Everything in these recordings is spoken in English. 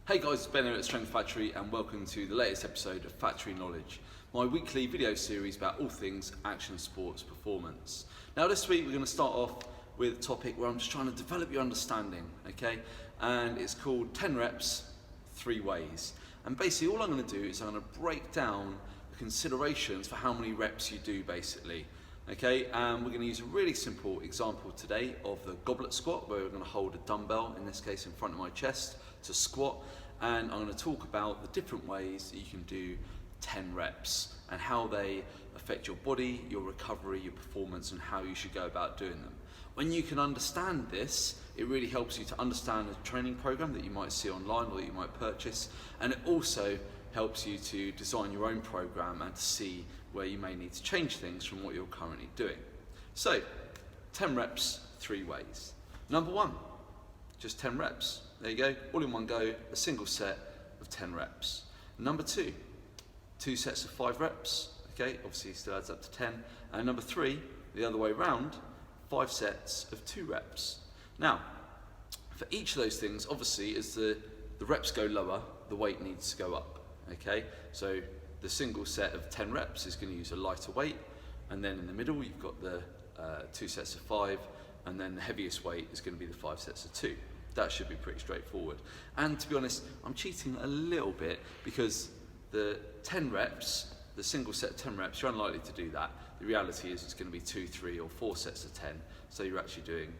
Hey guys, it's Ben here at Strength Factory and welcome to the latest episode of Factory Knowledge, my weekly video series about all things action sports performance. Now this week we're going to start off with a topic where I'm just trying to develop your understanding, okay? And it's called 10 reps, 3 ways. And basically all I'm going to do is I'm going to break down the considerations for how many reps you do basically. Okay, and we're going to use a really simple example today of the goblet squat, where we're going to hold a dumbbell, in this case in front of my chest, to squat, and I'm going to talk about the different ways that you can do 10 reps and how they affect your body, your recovery, your performance, and how you should go about doing them. When you can understand this, it really helps you to understand the training program that you might see online or that you might purchase, and it also helps you to design your own program and to see where you may need to change things from what you're currently doing. So, 10 reps, 3 ways. Number 1, just 10 reps. There you go, all in one go, a single set of 10 reps. Number 2, 2 sets of 5 reps. Okay, obviously it still adds up to 10. And number 3, the other way around, 5 sets of 2 reps. Now, for each of those things, obviously, as the reps go lower, the weight needs to go up. Okay, so the single set of 10 reps is going to use a lighter weight, and then in the middle you've got the 2 sets of 5, and then the heaviest weight is going to be the 5 sets of 2. That should be pretty straightforward. And to be honest, I'm cheating a little bit because the 10 reps, the single set of 10 reps, you're unlikely to do that. The reality is it's going to be 2, 3 or 4 sets of 10, so you're actually doing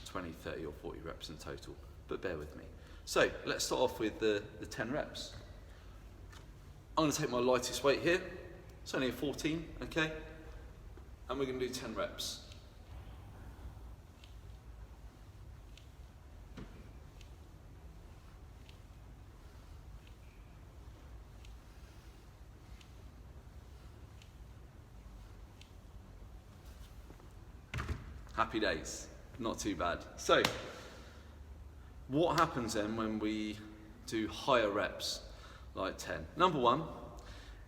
20, 30 or 40 reps in total, but bear with me. So let's start off with the 10 reps. I'm going to take my lightest weight here, it's only a 14, okay? And we're going to do 10 reps. Happy days, not too bad. So, what happens then when we do higher reps? Like 10. Number 1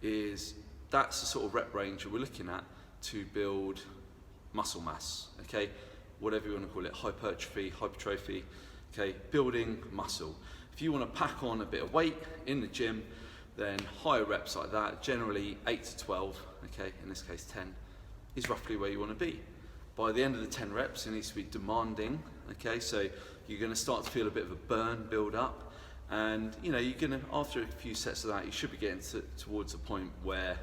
is that's the sort of rep range that we're looking at to build muscle mass, okay? Whatever you want to call it, hypertrophy, okay? Building muscle. If you want to pack on a bit of weight in the gym, then higher reps like that, generally 8 to 12, okay? In this case 10, is roughly where you want to be. By the end of the 10 reps, it needs to be demanding, okay? So you're going to start to feel a bit of a burn build up. And you're gonna, after a few sets of that, you should be getting towards a point where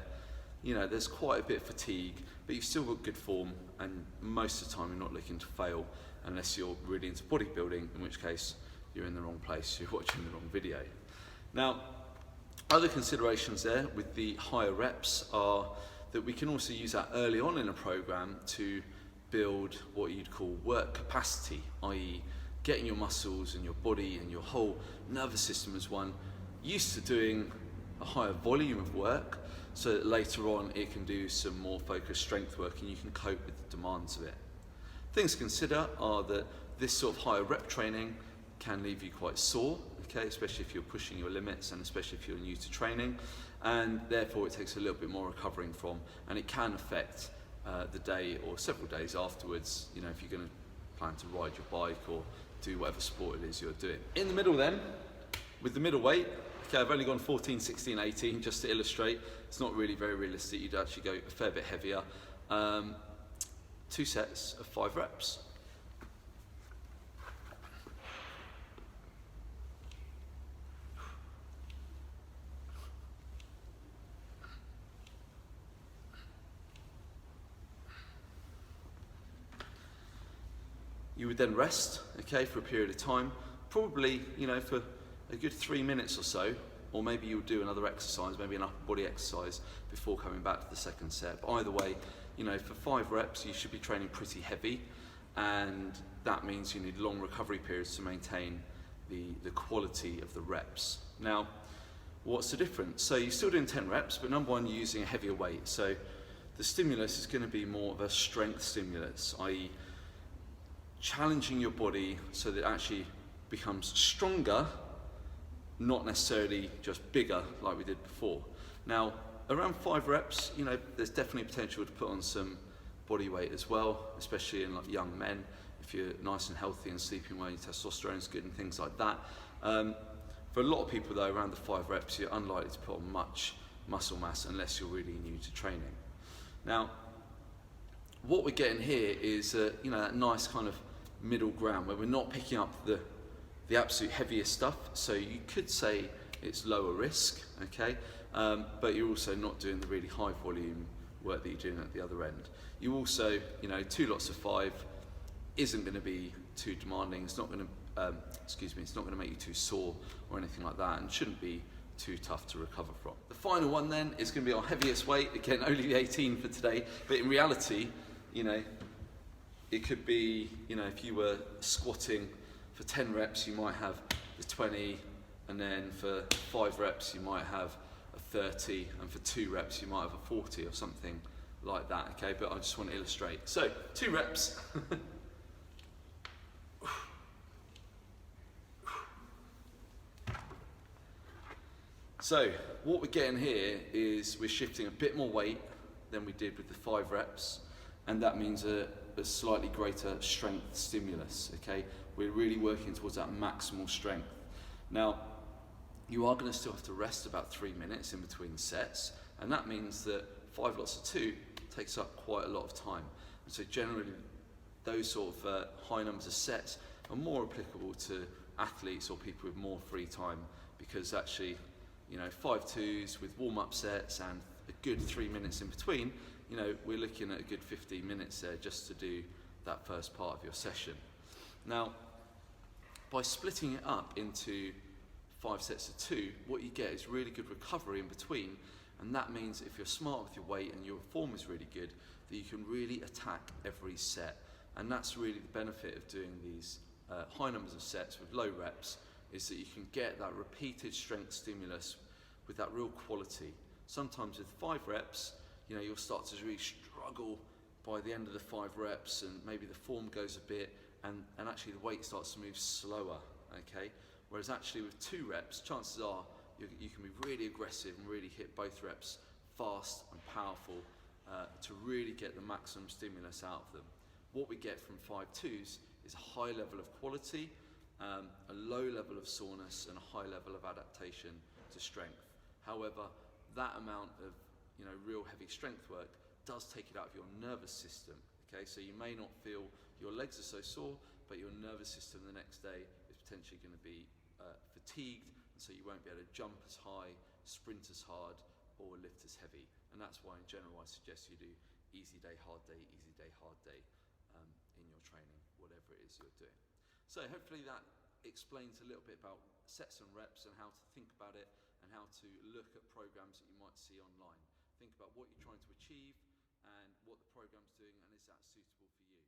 there's quite a bit of fatigue, but you've still got good form, and most of the time you're not looking to fail unless you're really into bodybuilding, in which case you're in the wrong place, you're watching the wrong video. Now, other considerations there with the higher reps are that we can also use that early on in a program to build what you'd call work capacity, i.e. getting your muscles and your body and your whole nervous system as one used to doing a higher volume of work, so that later on it can do some more focused strength work and you can cope with the demands of it. Things to consider are that this sort of higher rep training can leave you quite sore, okay, especially if you're pushing your limits and especially if you're new to training, and therefore it takes a little bit more recovering from, and it can affect the day or several days afterwards, if you're going to plan to ride your bike or do whatever sport it is you're doing. In the middle then, with the middle weight, okay, I've only gone 14, 16, 18 just to illustrate. It's not really very realistic, you'd actually go a fair bit heavier. 2 sets of 5 reps. You would then rest, okay, for a period of time, probably, for a good 3 minutes or so, or maybe you'll do another exercise, maybe an upper body exercise before coming back to the second set. But either way, for 5 reps, you should be training pretty heavy, and that means you need long recovery periods to maintain the quality of the reps. Now, what's the difference? So you're still doing 10 reps, but number 1, you're using a heavier weight. So the stimulus is going to be more of a strength stimulus, i.e. challenging your body so that it actually becomes stronger, not necessarily just bigger like we did before. Now, around 5 reps, there's definitely potential to put on some body weight as well, especially in young men. If you're nice and healthy and sleeping well, your testosterone's good and things like that. For a lot of people though, around the 5 reps, you're unlikely to put on much muscle mass unless you're really new to training. Now, what we're getting here is that nice kind of middle ground where we're not picking up the absolute heaviest stuff. So you could say it's lower risk, okay, but you're also not doing the really high volume work that you're doing at the other end. You also, 2 lots of 5 isn't going to be too demanding. It's not going to, it's not going to make you too sore or anything like that, and shouldn't be too tough to recover from. The final one then is going to be our heaviest weight. Again, only 18 for today, but in reality, it could be, if you were squatting for 10 reps, you might have the 20, and then for 5 reps, you might have a 30, and for 2 reps, you might have a 40 or something like that, okay? But I just want to illustrate. So, 2 reps. So, what we're getting here is we're shifting a bit more weight than we did with the 5 reps, and that means a slightly greater strength stimulus, okay? We're really working towards that maximal strength. Now, you are going to still have to rest about 3 minutes in between sets, and that means that 5 lots of 2 takes up quite a lot of time. And so generally, those sort of high numbers of sets are more applicable to athletes or people with more free time, because actually, 5 2s with warm-up sets and a good 3 minutes in between, we're looking at a good 15 minutes there just to do that first part of your session. Now, by splitting it up into 5 sets of 2, what you get is really good recovery in between, and that means if you're smart with your weight and your form is really good, that you can really attack every set. And that's really the benefit of doing these high numbers of sets with low reps, is that you can get that repeated strength stimulus with that real quality. Sometimes with 5 reps, you'll start to really struggle by the end of the 5 reps, and maybe the form goes a bit, and actually the weight starts to move slower, okay? Whereas actually with 2 reps, chances are you can be really aggressive and really hit both reps fast and powerful to really get the maximum stimulus out of them. What we get from 5 2s is a high level of quality, a low level of soreness, and a high level of adaptation to strength. However, that amount of real heavy strength work does take it out of your nervous system, okay? So you may not feel your legs are so sore, but your nervous system the next day is potentially going to be fatigued, and so you won't be able to jump as high, sprint as hard, or lift as heavy. And that's why in general I suggest you do easy day, hard day in your training, whatever it is you're doing. So hopefully that explains a little bit about sets and reps and how to think about it, and how to look at programs that you might see online. Think about what you're trying to achieve and what the program's doing, and is that suitable for you.